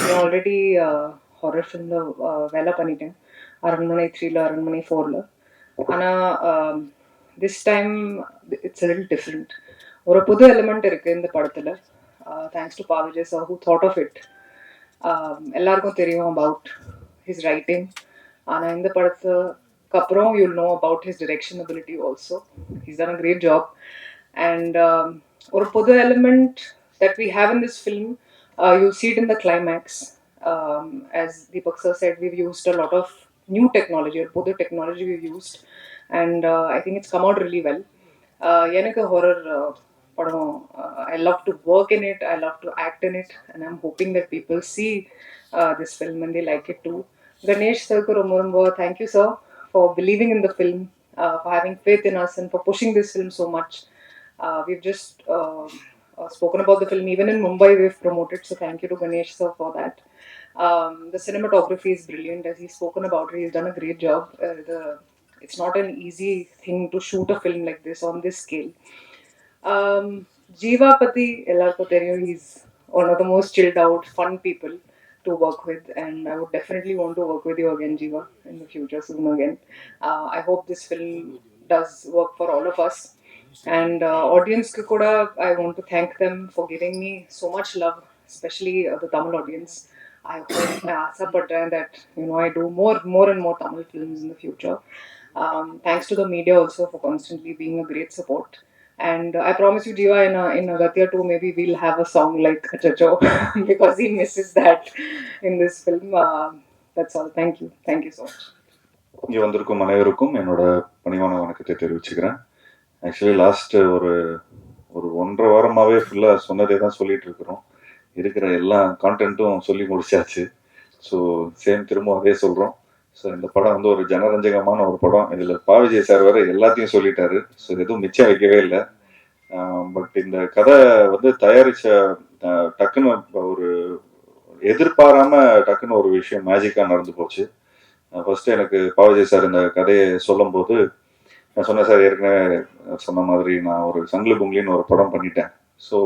நான் already horror ஃபிலிமில் வேலை பண்ணிட்டேன். அரண்மனை 3ல, அரண்மனை 4ல. ஆனால் this time it's little different. ஒரு புது எலிமெண்ட் இருக்குது இந்த படத்தில். Thanks to Pa Vijay sir who thought of it. எல்லாருக்கும் தெரியும் அபவுட் ஹிஸ் ரைட்டிங். ஆனால் இந்த படத்துக்கு அப்புறம் you'll know about his direction ability also. He's done a great job. And ஒரு புது element that we have in this film, you'll see it in the climax. As Deepak sir said, we've used a lot of new technology, or both the technology we've used, and I think it's come out really well. எனக்கு horror படம், I love to work in it, I love to act in it, and I'm hoping that people see this film and they like it too. Ganesh sir ko romba thank you sir for believing in the film, for having faith in us and for pushing this film so much. We've just spoken about the film even in Mumbai. We've promoted, so thank you to Ganesh sir for that. The cinematography is brilliant, as he's spoken about it. He's done a great job. It's not an easy thing to shoot a film like this on this scale. Jeeva Pati, ellarku theriyum, he's one of the most chilled out, fun people to work with, and I would definitely want to work with you again, Jeeva, in the future soon again. I hope this film does work for all of us. And audience ku kuda, I want to thank them for giving me so much love, especially the Tamil audience. I hope that I do more and more Tamil films in the future. Thanks to the media also for constantly being a great support. And I promise you, Jiva, in Agatya 2, maybe we'll have a song like Chacho because he misses that in this film. That's all. Thank you so much. இங்கே வந்திருக்கும் அனைவருக்கும் என்னோட பணிவான வணக்கத்தை தெரிவிச்சுக்கிறேன். Actually last ஒரு 1.5 வாரமாகவே ஃபுல்லாக சொன்னதே தான் சொல்லிட்டு இருக்கிறோம். இருக்கிற எல்லா கான்டென்ட்டும் சொல்லி முடிச்சாச்சு. ஸோ திரும்ப அதே சொல்கிறோம். ஸோ இந்த படம் வந்து ஒரு ஜனரஞ்சகமான ஒரு படம். இதில் பாவிஜய் சார் வேறு எல்லாத்தையும் சொல்லிட்டாரு. ஸோ எதுவும் மிச்சம் வைக்கவே இல்லை. பட் இந்த கதை வந்து தயாரித்த டக்குன்னு ஒரு எதிர்பாராம டக்குன்னு ஒரு விஷயம் மேஜிக்காக நடந்து போச்சு. ஃபர்ஸ்ட் எனக்கு பாவிஜய் சார் இந்த கதையை சொல்லும் போது நான் சொன்னேன், சார் ஏற்கனவே சொன்ன மாதிரி நான் ஒரு சங்கிலி பொங்கலின்னு ஒரு படம் பண்ணிட்டேன். ஸோ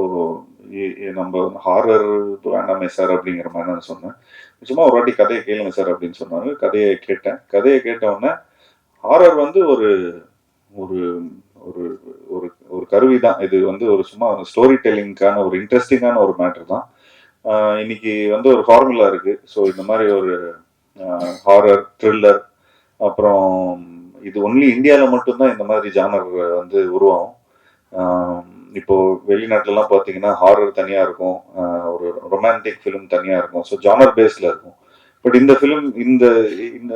நம்ம ஹாரர் வேண்டாமே சார் அப்படிங்கிற மாதிரி நான் சொன்னேன். சும்மா ஒரு வாட்டி கதையை கேளுங்க சார் அப்படின்னு சொன்னாங்க. கதையை கேட்டவுடனே ஹாரர் வந்து ஒரு ஒரு ஒரு ஒரு கருவி தான். இது வந்து ஒரு சும்மா ஸ்டோரி டெல்லிங்கான ஒரு இன்ட்ரெஸ்டிங்கான ஒரு மேட்டர் தான். இன்னைக்கு வந்து ஒரு ஃபார்முலா இருக்கு. ஸோ இந்த மாதிரி ஒரு ஹாரர் த்ரில்லர், அப்புறம் இது ஒன்லி இந்தியாவில் மட்டும்தான் இந்த மாதிரி ஜானர் வந்து உருவாகும். இப்போ வெளிநாட்டிலலாம் பார்த்தீங்கன்னா ஹாரர் தனியாக இருக்கும், ஒரு ரொமான்டிக் ஃபிலிம் தனியாக இருக்கும். ஸோ ஜானர் பேஸில் இருக்கும். பட் இந்த ஃபிலிம் இந்த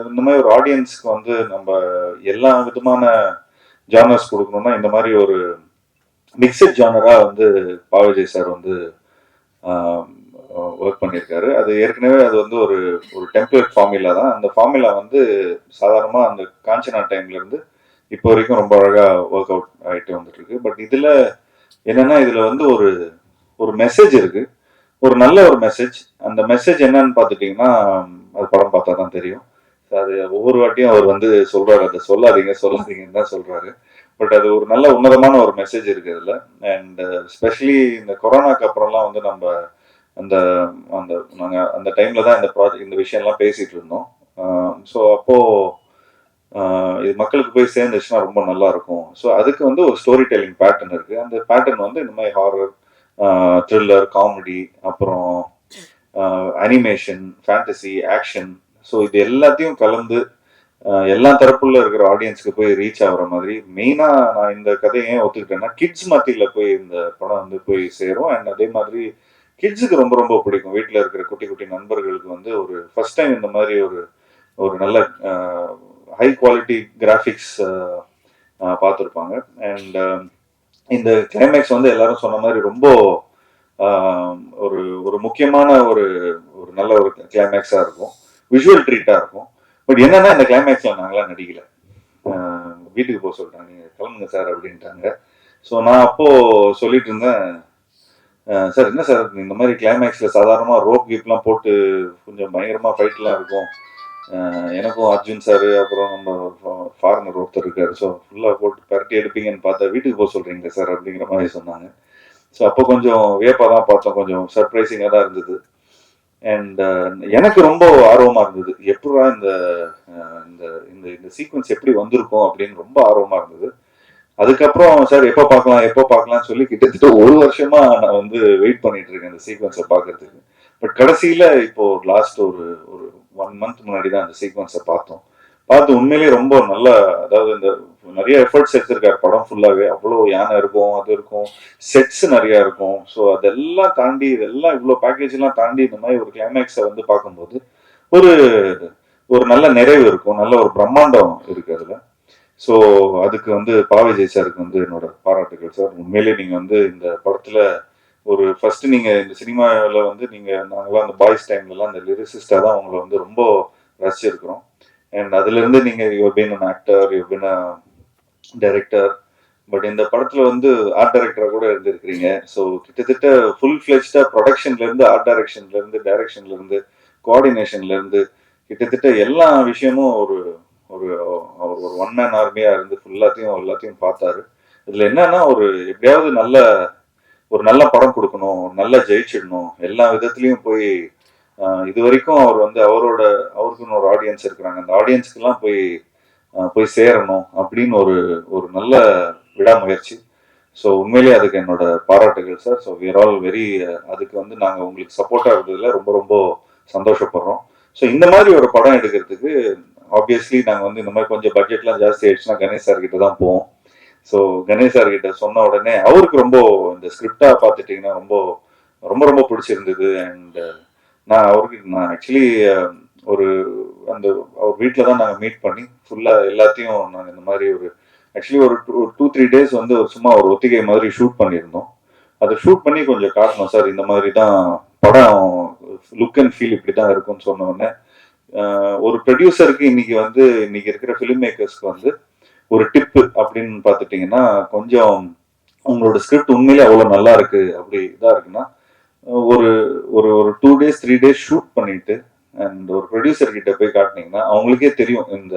இந்த மாதிரி ஒரு ஆடியன்ஸ்க்கு வந்து நம்ம எல்லா விதமான ஜானர்ஸ் கொடுக்கணும்னா இந்த மாதிரி ஒரு மிக்சட் ஜானராக வந்து பாவிஜய் சார் வந்து ஒர்க் பண்ணியிருக்காரு. அது ஏற்கனவே அது வந்து ஒரு டெம்ப்ளேட் ஃபார்முலா தான். அந்த ஃபார்முலா வந்து சாதாரணமாக அந்த காஞ்சனா டைம்லேருந்து இப்போ வரைக்கும் ரொம்ப அழகாக ஒர்க் அவுட் ஆகிட்டு வந்துட்டு இருக்கு. பட் இதில் என்னன்னா, இதில் வந்து ஒரு மெசேஜ் இருக்கு, ஒரு நல்ல ஒரு மெசேஜ். அந்த மெசேஜ் என்னன்னு பார்த்துட்டிங்கன்னா, அது படம் பார்த்தா தான் தெரியும். அது ஒவ்வொரு வாட்டியும் அவர் வந்து சொல்றாரு, அதை சொல்லாதீங்கன்னு தான் சொல்றாரு. பட் அது ஒரு நல்ல உன்னதமான ஒரு மெசேஜ் இருக்கு அதில். அண்ட் ஸ்பெஷலி இந்த கொரோனாக்கு அப்புறம்லாம் வந்து நம்ம அந்த அந்த நாங்கள் அந்த டைமில் தான் இந்த விஷயம்லாம் பேசிகிட்டு இருந்தோம். ஸோ அப்போது இது மக்களுக்கு போய் சேர்ந்துச்சுன்னா ரொம்ப நல்லா இருக்கும். ஸோ அதுக்கு வந்து ஒரு ஸ்டோரி டெல்லிங் பேட்டர்ன் இருக்குது. அந்த பேட்டர்ன் வந்து இந்த மாதிரி ஹாரர், த்ரில்லர், காமெடி, அப்புறம் அனிமேஷன், ஃபேண்டசி, ஆக்ஷன், ஸோ இது எல்லாத்தையும் கலந்து எல்லா தரப்புல இருக்கிற ஆடியன்ஸ்க்கு போய் ரீச் ஆகுற மாதிரி. மெயினாக நான் இந்த கதையை ஏன் ஒத்துக்கிட்டேன்னா, கிட்ஸ் மத்தியில் போய் இந்த படம் வந்து போய் சேரும். அண்ட் அதே மாதிரி கிட்ஸுக்கு ரொம்ப ரொம்ப பிடிக்கும். வீட்டில் இருக்கிற குட்டி குட்டி நண்பர்களுக்கு வந்து ஒரு ஃபர்ஸ்ட் டைம் இந்த மாதிரி ஒரு நல்ல ஹை குவாலிட்டி கிராஃபிக்ஸ் பார்த்துருப்பாங்க. அண்ட் இந்த கிளைமேக்ஸ் வந்து எல்லாரும் சொன்ன மாதிரி ரொம்ப ஒரு முக்கியமான ஒரு நல்ல ஒரு கிளைமேக்ஸாக இருக்கும். விஷுவல் ட்ரீட்டாக இருக்கும். பட் என்னன்னா, இந்த கிளைமேக்ஸில் நாங்களாம் நடிக்கல. வீட்டுக்கு போக சொல்லிட்டாங்க, நீங்கள் கிளம்புங்க சார் அப்படின்ட்டாங்க. ஸோ நான் அப்போது சொல்லிட்டு இருந்தேன், சார் என்ன சார் இந்த மாதிரி கிளைமேக்ஸில் சாதாரணமாக ரோப் கீப்லாம் போட்டு கொஞ்சம் பயங்கரமாக ஃபைட்லாம் இருக்கும். எனக்கும் அர்ஜுன் சார், அப்புறம் நம்ம ஃபாரினர் ஒருத்தர் இருக்காரு, ஸோ ஃபுல்லாக போட்டு பரட்டி எடுப்பீங்கன்னு பார்த்தா வீட்டுக்கு போக சொல்கிறீங்க சார் அப்படிங்கிற மாதிரி சொன்னாங்க. ஸோ அப்போ கொஞ்சம் வியப்பாக தான் பார்த்தோம், கொஞ்சம் சர்ப்ரைசிங்காக தான் இருந்தது. அண்ட் எனக்கு ரொம்ப ஆர்வமா இருந்தது எப்படா இந்த இந்த இந்த இந்த சீக்வன்ஸ் எப்படி வந்திருக்கும் அப்படின்னு ரொம்ப ஆர்வமா இருந்தது. அதுக்கப்புறம் சார் எப்போ பார்க்கலாம் எப்போ பார்க்கலாம்னு சொல்லி கிட்டத்தட்ட ஒரு வருஷமா நான் வந்து வெயிட் பண்ணிட்டு இருக்கேன் இந்த சீக்வன்ஸை பார்க்கறதுக்கு. பட் கடைசியில இப்போ லாஸ்ட் ஒரு ஒரு 1 மந்த் முன்னாடி தான் அந்த சீக்வன்ஸை பார்த்தோம். பார்த்து உண்மையிலேயே ரொம்ப நல்ல, அதாவது இந்த நிறைய எஃபர்ட்ஸ் எடுத்திருக்காரு படம் ஃபுல்லாவே. அவ்வளோ யானை இருக்கும், அது இருக்கும், செட்ஸ் நிறைய இருக்கும். ஸோ அதெல்லாம் தாண்டி இதெல்லாம் இவ்வளோ பேக்கேஜ் எல்லாம் தாண்டி இந்த மாதிரி ஒரு கிளைமேக்ஸை வந்து பார்க்கும்போது ஒரு ஒரு நல்ல நிறைவு இருக்கும், நல்ல ஒரு பிரம்மாண்டம் இருக்கு அதுல. ஸோ அதுக்கு வந்து பாவிஜய் சாருக்கு வந்து என்னோட பாராட்டுகள் சார். உண்மையிலேயே நீங்க வந்து இந்த படத்துல ஒரு ஃபர்ஸ்ட் நீங்க இந்த சினிமாவில் வந்து நீங்க நாங்களாம் அந்த பாய்ஸ் டைம்லலாம் அந்த லிரிசிஸ்டா தான் உங்களை வந்து ரொம்ப ரசிச்சிருக்கிறோம். அண்ட் அதுல இருந்து நீங்க you been an actor, you been a director. But இந்த படத்துல வந்து ஆர்ட் டைரக்டரா கூட இருந்திருக்கிறீங்க. ஸோ கிட்டத்தட்ட ஃபுல் ஃபிளெஜ்டா ப்ரொடக்ஷன்ல இருந்து ஆர்ட் டைரக்ஷன்ல இருந்து டைரக்ஷன்ல இருந்து கோஆர்டினேஷன்ல இருந்து கிட்டத்தட்ட எல்லா விஷயமும் ஒரு ஒரு அவர் ஒரு ஒன் மேன் ஆர்மியா இருந்து ஃபுல்லாத்தையும் எல்லாத்தையும் பார்த்தாரு. இதுல என்னன்னா ஒரு எப்படியாவது நல்ல ஒரு நல்ல படம் கொடுக்கணும், நல்லா ஜெயிச்சிடணும், எல்லா விதத்துலயும் போய் இது வரைக்கும் அவர் வந்து அவருக்குன்னு ஒரு ஆடியன்ஸ் இருக்கிறாங்க, அந்த ஆடியன்ஸ்க்கெல்லாம் போய் போய் சேரணும் அப்படின்னு ஒரு ஒரு நல்ல விடாமுயற்சி. ஸோ உண்மையிலேயே அதுக்கு என்னோட பாராட்டுகள் சார். ஸோ விர் ஆல் வெரி, அதுக்கு வந்து நாங்கள் உங்களுக்கு சப்போர்ட்டாக இருந்ததுல ரொம்ப ரொம்ப சந்தோஷப்படுறோம். ஸோ இந்த மாதிரி ஒரு படம் எடுக்கிறதுக்கு ஆப்வியஸ்லி நாங்கள் வந்து இந்த மாதிரி கொஞ்சம் பட்ஜெட்லாம் ஜாஸ்தி ஆயிடுச்சுன்னா கணேஷ் சார் கிட்ட தான் போவோம். ஸோ கணேஷ் சார் கிட்ட சொன்ன உடனே அவருக்கு ரொம்ப இந்த ஸ்கிரிப்டா பார்த்துட்டீங்கன்னா ரொம்ப ரொம்ப ரொம்ப பிடிச்சிருந்தது. அண்ட் நான் ஆக்சுவலி ஒரு அந்த அவர் வீட்டில் தான் நாங்கள் மீட் பண்ணி ஃபுல்லாக எல்லாத்தையும் நாங்கள் இந்த மாதிரி ஒரு ஆக்சுவலி ஒரு 2-3 days வந்து சும்மா ஒரு ஒத்திகை மாதிரி ஷூட் பண்ணியிருந்தோம். அதை ஷூட் பண்ணி கொஞ்சம் காட்டணும் சார், இந்த மாதிரி தான் படம் லுக் அண்ட் ஃபீல் இப்படி தான் இருக்கும்னு சொன்ன உடனே ஒரு ப்ரொடியூசருக்கு இன்னைக்கு இருக்கிற ஃபிலிம் மேக்கர்ஸ்க்கு வந்து ஒரு டிப்பு அப்படின்னு பார்த்துட்டீங்கன்னா, கொஞ்சம் உங்களோட ஸ்கிரிப்ட் உண்மையிலே அவ்வளோ நல்லா இருக்கு அப்படி இதாக இருக்குன்னா ஒரு ஒரு ஒரு 2 days 3 days ஷூட் பண்ணிட்டு அண்ட் ஒரு ப்ரொடியூசர் கிட்ட போய் காட்டினீங்கன்னா அவங்களுக்கே தெரியும் இந்த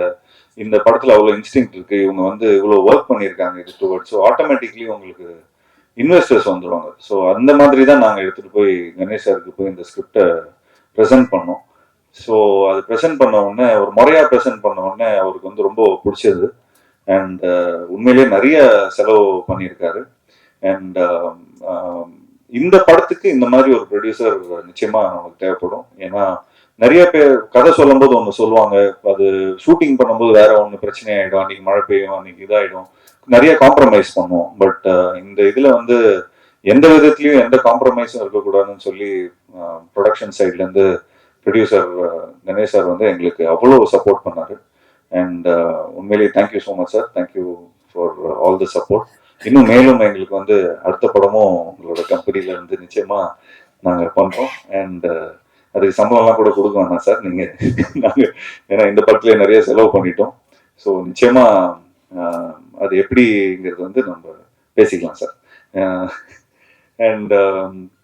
இந்த படத்துல அவ்வளோ இன்ஸ்டிங் இருக்கு, இவங்க வந்து இவ்வளோ ஒர்க் பண்ணியிருக்காங்க இது டுவர்ட்ஸ். ஸோ ஆட்டோமேட்டிக்லி உங்களுக்கு இன்வெஸ்டர்ஸ் வந்துடுவாங்க. ஸோ அந்த மாதிரி தான் நாங்கள் எடுத்துட்டு போய் கணேஷ் சாருக்கு போய் இந்த ஸ்கிரிப்டை ப்ரெசென்ட் பண்ணோம். ஸோ அது ப்ரெசென்ட் பண்ண உடனே ஒரு முறையாக ப்ரெசென்ட் பண்ண உடனே அவருக்கு வந்து ரொம்ப பிடிச்சது. அண்ட் உண்மையிலேயே நிறைய செலவு பண்ணியிருக்காரு. அண்ட் இந்த படத்துக்கு இந்த மாதிரி ஒரு ப்ரொடியூசர் நிச்சயமா நமக்கு தேவைப்படும். ஏன்னா நிறைய பேர் கதை சொல்லும் போது ஒன்று சொல்லுவாங்க, அது ஷூட்டிங் பண்ணும்போது வேற ஒன்று பிரச்சனை ஆயிடும், அன்னைக்கு மழை பெய்யும், அன்னைக்கு இதாயிடும், நிறைய காம்ப்ரமைஸ் பண்ணுவோம். பட் இந்த இதுல வந்து எந்த விதத்துலயும் எந்த காம்ப்ரமைஸும் இருக்கக்கூடாதுன்னு சொல்லி ப்ரொடக்ஷன் சைட்ல இருந்து ப்ரொடியூசர் கணேஷ் சார் வந்து எங்களுக்கு அவ்வளோ சப்போர்ட் பண்ணாரு. அண்ட் உண்மையிலேயே thank you so much sir, thank you for all the support. இன்னும் மேலும் எங்களுக்கு வந்து அடுத்த படமும் உங்களோட கம்பெனில இருந்து நிச்சயமா நாங்கள் பண்றோம். அண்ட் அதுக்கு சம்பளம்லாம் கூட கொடுக்க வேணாம் சார், நீங்க நாங்கள் ஏன்னா இந்த படத்துல நிறைய செலவு பண்ணிட்டோம். ஸோ நிச்சயமா அது எப்படிங்கிறது வந்து நம்ம பேசிக்கலாம் sir. And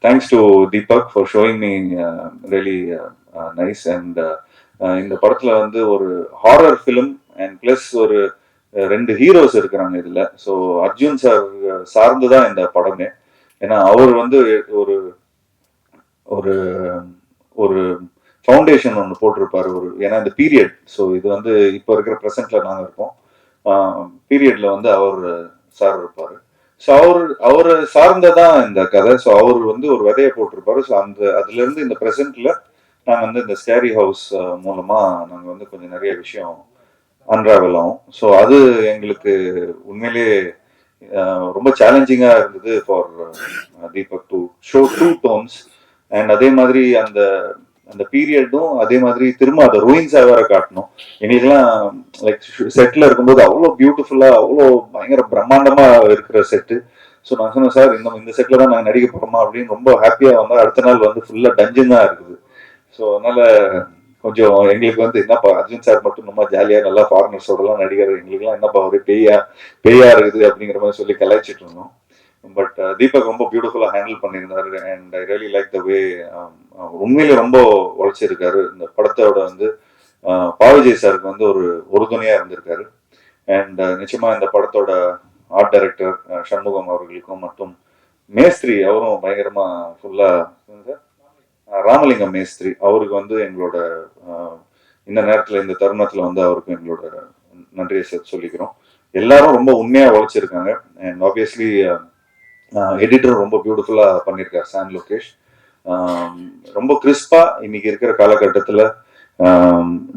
thanks to Deepak for showing me really nice. And இந்த படத்துல வந்து ஒரு ஹாரர் ஃபிலிம் அண்ட் பிளஸ் ஒரு 2 ஹீரோஸ் இருக்கிறாங்க இதுல. ஸோ அர்ஜுன் சார் சார்ந்துதான் இந்த படமே. ஏன்னா அவர் வந்து ஒரு ஒரு ஒரு ஃபவுண்டேஷன் ஒன்று போட்டிருப்பாரு ஒரு, ஏன்னா இந்த பீரியட். ஸோ இது வந்து இப்போ இருக்கிற ப்ரெசென்ட்ல நாங்கள் இருப்போம், பீரியட்ல வந்து அவர் சார் இருப்பாரு. ஸோ அவர் சார்ந்ததான் இந்த கதை. ஸோ அவர் வந்து ஒரு விதையை போட்டிருப்பாரு. ஸோ அதுல இருந்து இந்த ப்ரெசென்ட்ல நாங்கள் வந்து இந்த ஸ்கேரி ஹவுஸ் மூலமா நாங்கள் வந்து கொஞ்சம் நிறைய விஷயம் அன்ராவல் ஆகும். ஸோ அது எங்களுக்கு உண்மையிலேயே ரொம்ப சேலஞ்சிங்காக இருந்தது for Deepak to show 2 tones. And அதே மாதிரி அந்த அந்த பீரியடும் அதே மாதிரி திரும்ப அதை ரூயின்ஸாக வேற காட்டணும். எங்களுக்கெல்லாம் லைக் செட்டில் இருக்கும்போது அவ்வளோ பியூட்டிஃபுல்லாக அவ்வளோ பயங்கர பிரம்மாண்டமா இருக்கிற செட்டு. ஸோ நான் சொன்னேன் சார், இந்த செட்டில் தான் நாங்கள் நடிக்க போகிறோமா அப்படின்னு ரொம்ப ஹாப்பியாக வந்தால் அடுத்த நாள் வந்து ஃபுல்லாக டஞ்சன் தான் இருக்குது. ஸோ அதனால கொஞ்சம் எங்களுக்கு வந்து என்னப்பா அர்ஜுன் சார் மட்டும் ரொம்ப ஜாலியாக நல்லா ஃபாரினர்ஸோடலாம் நடிகர், எங்களுக்குலாம் என்னப்பா ஒரு பேயா இருக்குது அப்படிங்கிற மாதிரி சொல்லி கலாய்ச்சிட்டு இருந்தோம். பட் தீபக் ரொம்ப பியூட்டிஃபுல்லா ஹேண்டில் பண்ணியிருந்தாரு. And I really like the way உண்மையிலே ரொம்ப உழைச்சிருக்காரு. இந்த படத்தோட வந்து பாவிஜய் சாருக்கு வந்து ஒரு உறுதுணையா இருந்திருக்காரு. அண்ட் நிச்சயமா இந்த படத்தோட ஆர்ட் டைரக்டர் சண்முகம் அவர்களுக்கும் மற்றும் மேஸ்திரி அவரும் பயங்கரமா ஃபுல்லா ராமலிங்கம் மேஸ்திரி அவருக்கு வந்து எங்களோட இந்த நேரத்தில் இந்த தருணத்தில் வந்து அவருக்கு எங்களோட நன்றியை சொல்லிக்கிறோம். எல்லாரும் ரொம்ப உண்மையாக உழைச்சிருக்காங்க. அண்ட் ஆப்வியஸ்லி எடிட்டர் ரொம்ப பியூட்டிஃபுல்லாக பண்ணியிருக்காரு சாம் லோகேஷ். ரொம்ப கிறிஸ்பா இன்னைக்கு இருக்கிற காலகட்டத்தில்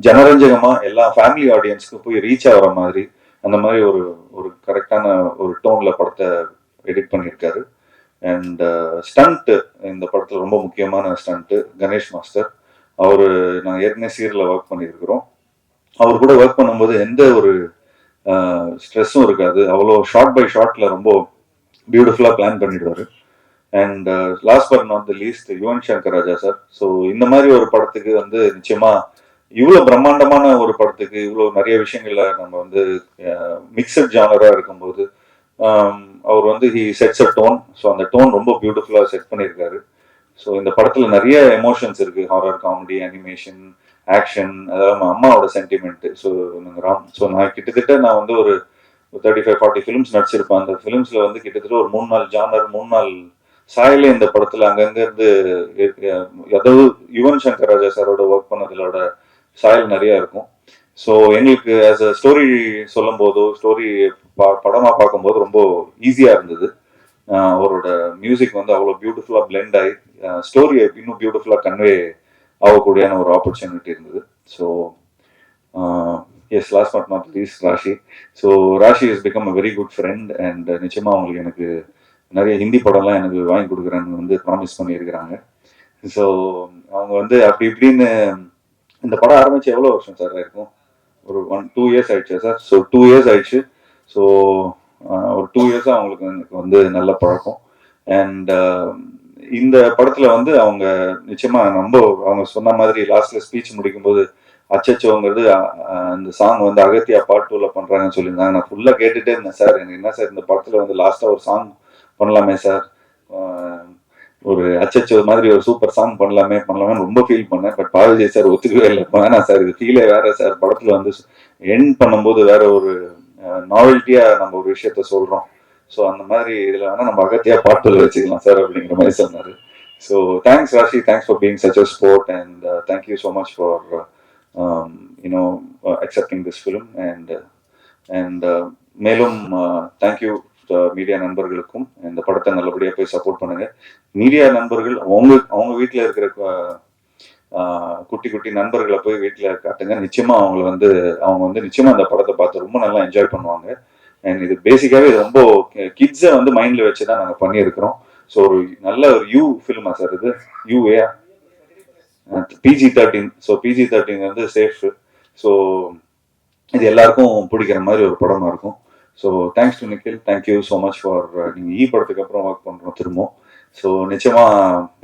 ஜனரஞ்சகமா எல்லா ஃபேமிலி ஆடியன்ஸ்க்கு போய் ரீச் ஆகிற மாதிரி அந்த மாதிரி ஒரு ஒரு கரெக்டான ஒரு டோன்ல படத்தை எடிட் பண்ணியிருக்காரு. அண்ட் ஸ்டண்ட் இந்த படத்தில் ரொம்ப முக்கியமான ஸ்டண்ட்டு கணேஷ் மாஸ்டர். அவரு நான் ஏற்கனவே சீரியலில் ஒர்க் பண்ணியிருக்கிறோம். அவர் கூட ஒர்க் பண்ணும்போது எந்த ஒரு ஸ்ட்ரெஸ்ஸும் இருக்காது. அவ்வளோ ஷார்ட் பை ஷார்ட்ல ரொம்ப பியூட்டிஃபுல்லாக பிளான் பண்ணிடுவாரு. And last but not the least Yuvan Shankar Raja sir. So இந்த மாதிரி ஒரு படத்துக்கு வந்து நிச்சயமா இவ்வளோ பிரம்மாண்டமான ஒரு படத்துக்கு இவ்வளோ நிறைய விஷயங்கள்ல நம்ம வந்து மிக்சட் ஜானரா இருக்கும்போது அவர் வந்து he sets a tone. So அந்த டோன் ரொம்ப பியூட்டிஃபுல்லாக செட் பண்ணியிருக்காரு. ஸோ இந்த படத்துல நிறைய எமோஷன்ஸ் இருக்கு. ஹாரர், காமெடி, அனிமேஷன், ஆக்ஷன், அதாவது அம்மாவோட சென்டிமெண்ட். ஸோ நான் கிட்டத்தட்ட நான் வந்து ஒரு 35-40 ஃபிலிம்ஸ் நடிச்சிருப்பேன். அந்த ஃபிலிம்ஸ்ல வந்து கிட்டத்தட்ட ஒரு 3-4 ஜானர், 3-4 சாயலே இந்த படத்துல அங்கங்க இருந்து அதாவது யுவன் சங்கர் ராஜா சாரோட ஒர்க் பண்ணதுலோட சாயல் நிறைய இருக்கும். ஸோ எங்களுக்கு ஆஸ் அ ஸ்டோரி சொல்லும் போதோ ஸ்டோரி படமா பார்க்கும்போது ரொம்ப ஈஸியா இருந்தது. அவரோட மியூசிக் வந்து அவ்வளோ பியூட்டிஃபுல்லாக பிளெண்ட் ஆகி ஸ்டோரியை இன்னும் பியூட்டிஃபுல்லாக கன்வே ஆகக்கூடியான ஒரு ஆப்பர்ச்சுனிட்டி இருந்தது. So yes, last but not least Rashi. So Rashi is become a very good friend. And நிச்சயமாக அவங்களுக்கு எனக்கு நிறைய ஹிந்தி படம்லாம் எனக்கு வாங்கி கொடுக்குறேன்னு வந்து ப்ராமிஸ் பண்ணியிருக்கிறாங்க. ஸோ அவங்க வந்து அப்படி இப்படின்னு இந்த படம் ஆரம்பிச்சு எவ்வளோ வருஷம் சார் இருக்கும்? ஒரு 1-2 இயர்ஸ் ஆயிடுச்சு சார். ஸோ 2 இயர்ஸ் ஆயிடுச்சு. ஸோ ஒரு 2 இயர்ஸாக அவங்களுக்கு எனக்கு வந்து நல்ல பழக்கம். அண்ட் இந்த படத்துல வந்து அவங்க நிச்சயமா ரொம்ப அவங்க சொன்ன மாதிரி லாஸ்ட்ல ஸ்பீச் முடிக்கும்போது அச்சச்சோங்கிறது அந்த சாங் வந்து அகத்தியா பார்ட் 2ல பண்றாங்கன்னு சொல்லியிருந்தாங்க. நான் ஃபுல்லா கேட்டுட்டே இருந்தேன். சார் எனக்கு என்ன சார் இந்த படத்துல வந்து லாஸ்டா ஒரு சாங் பண்ணலாமே சார், ஒரு அச்சச்சோ மாதிரி ஒரு சூப்பர் சாங் பண்ணலாமே ரொம்ப ஃபீல் பண்ணேன். பட் பாவிஜய் சார் ஒத்துக்கவே இல்லை. வேணாம் சார், இது ஃபீலே வேற சார். படத்துல வந்து எண்ட் பண்ணும்போது வேற ஒரு நாவல்ட்டியா நம்ம ஒரு விஷயத்த சொல்றோம். ஸோ அந்த மாதிரி இதுல வேணா நம்ம அகத்தியா பாட்டுல வச்சுக்கலாம் சார் அப்படிங்கிற மாதிரி சொன்னாரு. So thanks Raashi, thanks for being such a sport. And thank you so much for accepting this film. And மேலும் தேங்க்யூ மீடியா நண்பர்களுக்கும். இந்த படத்தை நல்லபடியாக போய் சப்போர்ட் பண்ணுங்க. மீடியா நண்பர்கள் அவங்க வீட்டில் இருக்கிற குட்டி குட்டி நண்பர்களை போய் வீட்டில் காட்டுங்க. நிச்சயமா அவங்க வந்து நிச்சயமா அந்த படத்தை பார்த்து ரொம்ப நல்லா என்ஜாய் பண்ணுவாங்க. அண்ட் இது பேசிக்காவே ரொம்ப கிட்ஸை வந்து மைண்ட்ல வச்சுதான் நாங்கள் பண்ணியிருக்கிறோம். ஸோ ஒரு நல்ல ஒரு யூ ஃபிலிமா சார் இது? UA PG-13. ஸோ PG-13 வந்து சேஃப். ஸோ இது எல்லாருக்கும் பிடிக்கிற மாதிரி ஒரு படமா இருக்கும். So thanks to Nikhil, thank you so much for நீங்கள் படத்துக்கு அப்புறம் ஒர்க் பண்ணுறோம் திரும்ப. ஸோ நிச்சயமா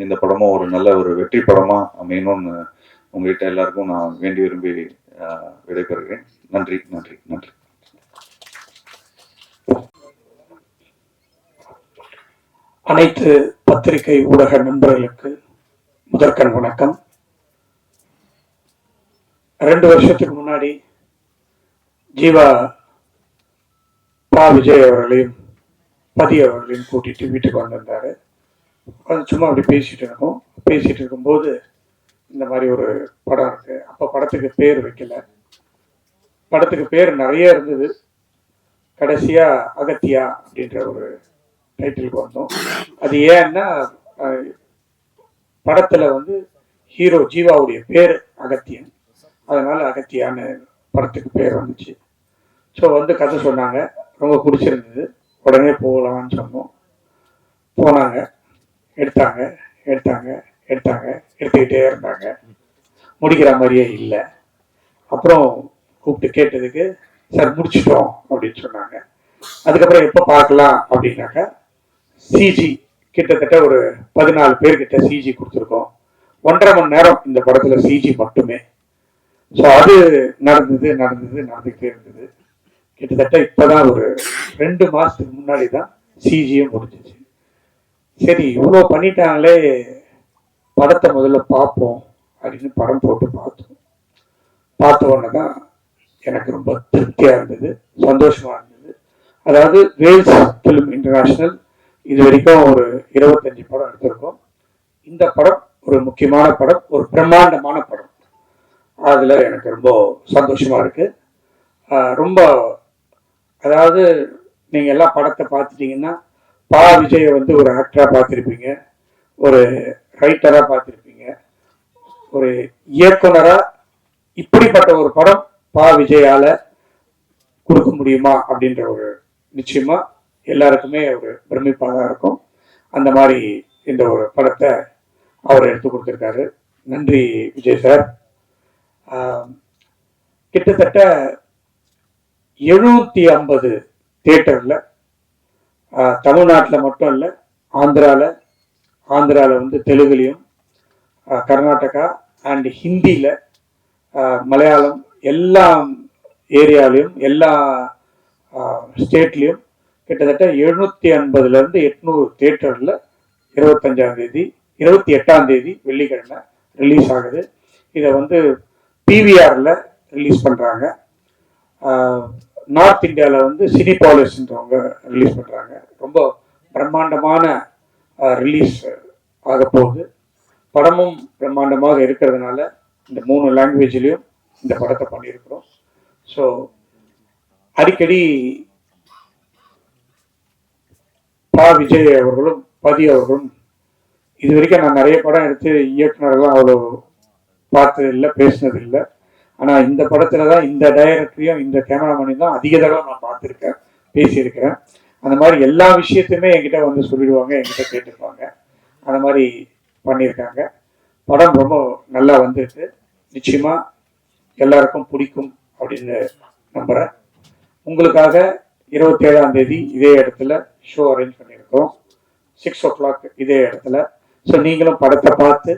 இந்த படமும் ஒரு நல்ல ஒரு வெற்றி படமா அமையணும்னு உங்ககிட்ட எல்லாருக்கும் நான் வேண்டி விரும்பி விடைபெறுகிறேன். நன்றி நன்றி நன்றி. அனைத்து பத்திரிகை ஊடக நண்பர்களுக்கு முதற்கண் வணக்கம். 2 வருஷத்துக்கு முன்னாடி ஜீவா பா விஜய் அவர்களையும் பதி அவர்களையும் கூட்டிட்டு வீட்டுக்கு வந்திருந்தாரு. சும்மா அப்படி பேசிட்டு இருக்கும்போது இந்த மாதிரி ஒரு படம் இருக்கு. அப்போ படத்துக்கு பேர் வைக்கல. படத்துக்கு பேர் நிறைய இருந்தது. கடைசியா அகத்தியா அப்படின்ற ஒரு டைட்டிலுக்கு வந்தோம். அது ஏன்னா படத்துல வந்து ஹீரோ ஜீவாவுடைய பேர் அகத்தியன், அதனால அகத்தியான்னு படத்துக்கு பேர் வந்துச்சு. ஸோ வந்து கதை சொன்னாங்க, ரொம்ப பிடிச்சிருந்தது. உடனே போகலான்னு சொன்னோம். போனாங்க, எடுத்துக்கிட்டே இருந்தாங்க. முடிக்கிற மாதிரியே இல்லை. அப்புறம் கூப்பிட்டு கேட்டதுக்கு சார் முடிச்சிட்டோம் அப்படின்னு சொன்னாங்க. அதுக்கப்புறம் எப்போ பார்க்கலாம் அப்படின்னாக்கா சிஜி கிட்டத்தட்ட ஒரு 14 பேர்கிட்ட சிஜி கொடுத்துருக்கோம். 1.5 மணி நேரம் இந்த படத்துல சிஜி மட்டுமே. ஸோ அது நடந்துக்கிட்டே இருந்தது. கிட்டத்தட்ட இப்பதான் ஒரு 2 மாசத்துக்கு முன்னாடி தான் சிஜியும் முடிஞ்சிச்சு. சரி, இவ்வளோ பண்ணிட்டாங்களே, படத்தை முதல்ல பார்ப்போம் அப்படின்னு படம் போட்டு பார்த்த உடனே தான் எனக்கு ரொம்ப திருப்தியா இருந்தது, சந்தோஷமா இருந்தது. அதாவது வேல்ஸ் ஃபிலிம் இன்டர்நேஷனல் இது வரைக்கும் ஒரு 25 படம் எடுத்திருக்கோம். இந்த படம் ஒரு முக்கியமான படம், ஒரு பிரம்மாண்டமான படம். அதில் எனக்கு ரொம்ப சந்தோஷமா இருக்கு. ரொம்ப அதாவது நீங்கள் எல்லாம் படத்தை பார்த்துட்டீங்கன்னா பா விஜயை வந்து ஒரு ஆக்டராக பார்த்துருப்பீங்க, ஒரு ரைட்டராக பார்த்துருப்பீங்க, ஒரு இயக்குனராக இப்படிப்பட்ட ஒரு படம் பா விஜயால கொடுக்க முடியுமா அப்படின்ற ஒரு நிச்சயமா எல்லாருக்குமே ஒரு பிரமிப்பாக தான் இருக்கும். அந்த மாதிரி இந்த ஒரு படத்தை அவர் எடுத்து கொடுத்துருக்காரு. நன்றி விஜய் சார். கிட்டத்தட்ட 750 தியேட்டர்ல தமிழ்நாட்டில் மட்டும் இல்லை, ஆந்திராவில் வந்து தெலுங்குலையும், கர்நாடகா அண்ட் ஹிந்தியில், மலையாளம், எல்லா ஏரியாலையும், எல்லா ஸ்டேட்லேயும் கிட்டத்தட்ட 750லேருந்து 800 தியேட்டரில் 28ஆம் தேதி வெள்ளிக்கிழமை ரிலீஸ் ஆகுது. இதை வந்து பிவிஆரில் ரிலீஸ் பண்ணுறாங்க. நார்த் இந்தியாவில் வந்து சினிபாலிஸ்ன்றவங்க ரிலீஸ் பண்ணுறாங்க. ரொம்ப பிரம்மாண்டமான ரிலீஸ் ஆக போகுது. படமும் பிரம்மாண்டமாக இருக்கிறதுனால இந்த 3 லாங்குவேஜ்லேயும் இந்த படத்தை பண்ணியிருக்கிறோம். ஸோ அடிக்கடி பா விஜய் அவர்களும் பதி அவர்களும் இது வரைக்கும் நான் நிறைய படம் எடுத்து இயக்குனரெல்லாம் அவ்வளோ பார்த்தது இல்லை, பேசினது இல்லை. ஆனால் இந்த படத்துல தான் இந்த டைரக்டரையும் இந்த கேமராமேனையும் தான் அதிக தடவை நான் பார்த்துருக்கேன், பேசியிருக்கிறேன். அந்த மாதிரி எல்லா விஷயத்தையுமே என்கிட்ட வந்து சொல்லிடுவாங்க, என்கிட்ட கேட்டுருப்பாங்க. அந்த மாதிரி பண்ணியிருக்காங்க. படம் ரொம்ப நல்லா வந்திருக்கு. நிச்சயமா எல்லாருக்கும் பிடிக்கும் அப்படின்னு நம்புகிறேன். உங்களுக்காக 27ஆம் தேதி இதே இடத்துல ஷோ அரேஞ்ச் பண்ணியிருக்கோம், 6 o'clock இதே இடத்துல. ஸோ நீங்களும் படத்தை பார்த்து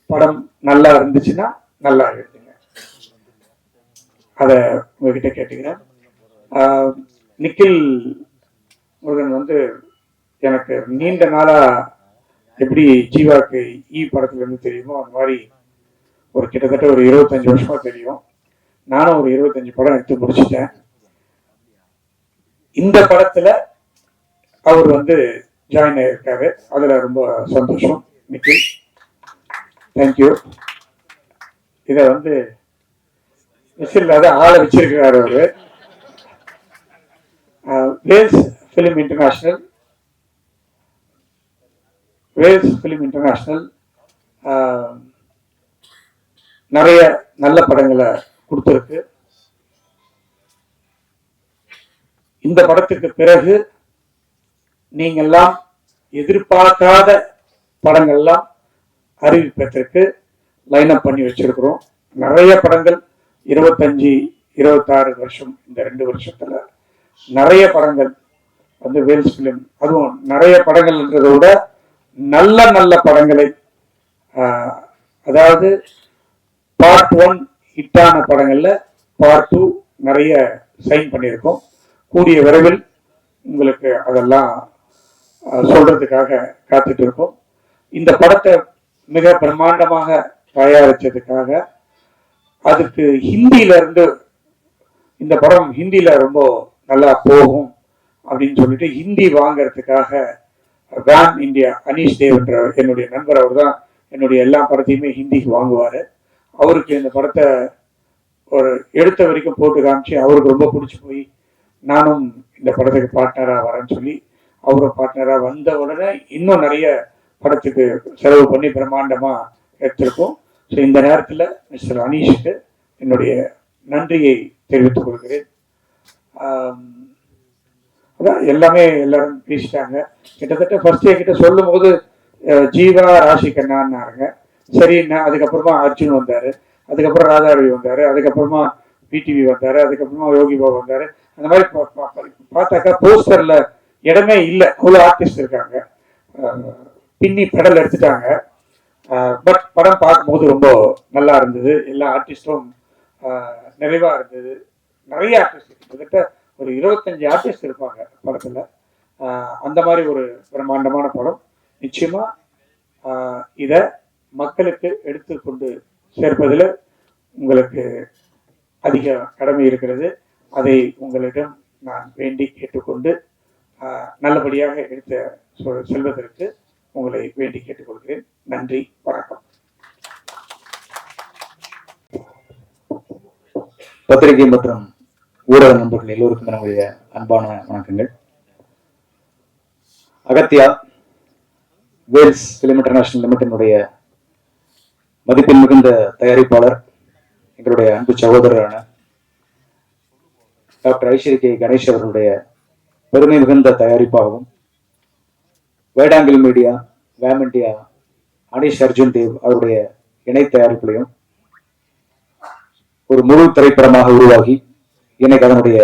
படம் நல்லா இருந்துச்சுன்னா நல்லா எழுதுங்க, அதை உங்ககிட்ட கேட்டுக்கிறேன். நிக்கில் முருகன் வந்து எனக்கு நீண்ட நாளாக எப்படி ஜீவாக்கு படத்துலேருந்து தெரியுமோ அந்த மாதிரி ஒரு கிட்டத்தட்ட ஒரு 25 வருஷமா தெரியும். நானும் ஒரு 25 படம் எடுத்து முடிச்சிட்டேன். இந்த படத்துல அவர் வந்து ஜாயின் ஆயிருக்காரு, அதுல ரொம்ப சந்தோஷம். நிக்கில், தேங்க்யூ. இதை வந்து இல்லாத ஆளை வச்சிருக்கிறாரு அவரு. வேல்ஸ் ஃபிலிம் இன்டர்நேஷனல் நிறைய நல்ல படங்களை கொடுத்துருக்கு. இந்த படத்துக்கு பிறகு நீங்கெல்லாம் எதிர்பார்க்காத படங்கள்லாம் அறிவிப்பதற்கு லைனப் பண்ணி வச்சிருக்கிறோம். நிறைய படங்கள் 25-26 வருஷம், இந்த 2 வருஷத்துல நிறைய படங்கள் வந்து வேல்ஸ் பிலிம், அதுவும் நிறைய படங்கள்ன்றதை விட நல்ல நல்ல படங்களை, அதாவது பார்ட் 1 ஹிட்டான படங்கள்ல பார்ட் 2 நிறைய சைன் பண்ணியிருக்கோம். கூடிய விரைவில் உங்களுக்கு அதெல்லாம் சொல்றதுக்காக காத்துட்டு இருக்கோம். இந்த படத்தை மிக பிரம்மாண்டமாக தயாரிச்சதுக்காக, அதுக்கு ஹிந்தியில இருந்து இந்த படம் ஹிந்தியில ரொம்ப நல்லா போகும் அப்படின்னு சொல்லிட்டு ஹிந்தி வாங்கறதுக்காக வேன் இந்தியா அனீஷ் தேவ் என்ற என்னுடைய நண்பர், அவர் தான் என்னுடைய எல்லா படத்தையுமே ஹிந்திக்கு வாங்குவார். அவருக்கு இந்த படத்தை ஒரு எடுத்த வரைக்கும் போட்டு காமிச்சு அவருக்கு ரொம்ப பிடிச்சி போய் நானும் இந்த படத்துக்கு பார்ட்னராக வரேன்னு சொல்லி அவரும் பார்ட்னராக வந்த உடனே இன்னும் நிறைய படத்துக்கு செலவு பண்ணி பிரம்மாண்டமாக எடுத்திருக்கோம். ஸோ இந்த நேரத்தில் மிஸ்டர் அனீஷுக்கு என்னுடைய நன்றியை தெரிவித்துக் கொள்கிறேன். அதான் எல்லாமே எல்லாரும் பேசிட்டாங்க. கிட்டத்தட்ட ஃபர்ஸ்ட் என்கிட்ட சொல்லும் போது ஜீவா ராஷிகண்ணான்னாருங்க. சரிண்ணா. அதுக்கப்புறமா அர்ஜுன் வந்தார், அதுக்கப்புறம் ராதாரவி வந்தார், அதுக்கப்புறமா பிடிவி வந்தார், அதுக்கப்புறமா யோகி பாபு வந்தார். அந்த மாதிரி பார்த்தாக்கா போஸ்டரில் இடமே இல்லை, அவ்வளோ ஆர்டிஸ்ட் இருக்காங்க. பின்னி பெடல் எடுத்துட்டாங்க. பட் படம் பார்க்கும்போது ரொம்ப நல்லா இருந்தது. எல்லா ஆர்டிஸ்டும் நிறைவாக இருந்தது. நிறைய ஆர்டிஸ்ட், கிட்டத்தட்ட ஒரு 25 ஆர்டிஸ்ட் இருப்பாங்க படத்தில். அந்த மாதிரி ஒரு பிரம்மாண்டமான படம். நிச்சயமா இதை மக்களுக்கு எடுத்து கொண்டு சேர்ப்பதில் உங்களுக்கு அதிக கடமை இருக்கிறது. அதை உங்களிடம் நான் வேண்டி கேட்டுக்கொண்டு நல்லபடியாக எடுத்து செல்வதற்கு உங்களை வேண்டி கேட்டுக்கொள்கிறேன். நன்றி, வணக்கம். பத்திரிகை மற்றும் ஊடக நண்பர்கள் எல்லோருக்கும் நம்முடைய அன்பான வணக்கங்கள். அகத்தியா வேல்ஸ் பிலிம் இன்டர்நேஷனல் லிமிடெடினுடைய மதிப்பில் மிகுந்த தயாரிப்பாளர், எங்களுடைய அன்பு சகோதரரான டாக்டர் ஐஸ்வரி கே கணேஷ் அவர்களுடைய பெருமை மிகுந்த தயாரிப்பாகவும், வைடாங்கில் மீடியா, வேம் இண்டியா, அனீஷ் அர்ஜுன் தேவ் அவருடைய இணை தயாரிப்பிலையும் ஒரு முழு திரைப்படமாக உருவாகி இன்னைக்கு அதனுடைய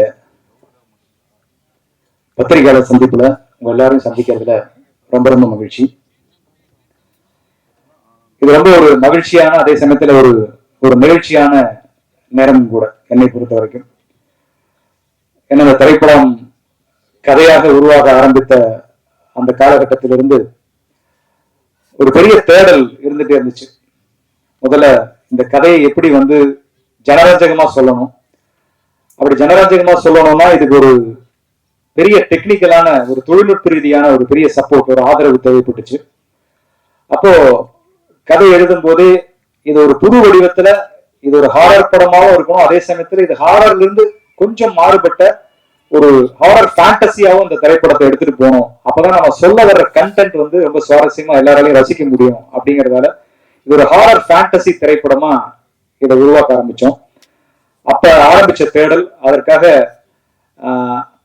பத்திரிகையாளர் சந்திப்புல உங்க எல்லாரும் சந்திக்கிறதுல ரொம்ப ரொம்ப மகிழ்ச்சி. இது ரொம்ப ஒரு மகிழ்ச்சியான, அதே சமயத்துல ஒரு ஒரு நிகழ்ச்சியான நேரம் கூட என்னை பொறுத்த வரைக்கும். ஏன்னா இந்த திரைப்படம் கதையாக உருவாக ஆரம்பித்த அந்த காலகட்டத்திலிருந்து ஒரு பெரிய தேடல் இருந்துட்டே இருந்துச்சு. முதல்ல இந்த கதையை எப்படி ஜனரஞ்சகமா சொல்லணும். அப்படி ஜனரஞ்சகமா சொல்லணும்னா இதுக்கு ஒரு பெரிய டெக்னிக்கலான, ஒரு தொழில்நுட்ப ரீதியான ஒரு பெரிய சப்போர்ட், ஒரு ஆதரவு தேவைப்பட்டுச்சு. அப்போ கதை எழுதும் போது இது ஒரு புது வடிவத்துல, இது ஒரு ஹாரர் படமாவும் இருக்கணும், அதே சமயத்துல இது ஹாரர்ல இருந்து கொஞ்சம் மாறுபட்ட ஒரு ஹாரர் ஃபேண்டசியாவும் இந்த திரைப்படத்தை எடுத்துட்டு போகணும். அப்பதான் நம்ம சொல்ல வர்ற கண்டென்ட் ரொம்ப சுவாரஸ்யமா எல்லாராலையும் ரசிக்க முடியும். அப்படிங்கறதால இது ஒரு ஹாரர் ஃபேண்டசி திரைப்படமா இதை உருவாக்க ஆரம்பிச்சோம். அப்ப ஆரம்பிச்ச தேடல், அதற்காக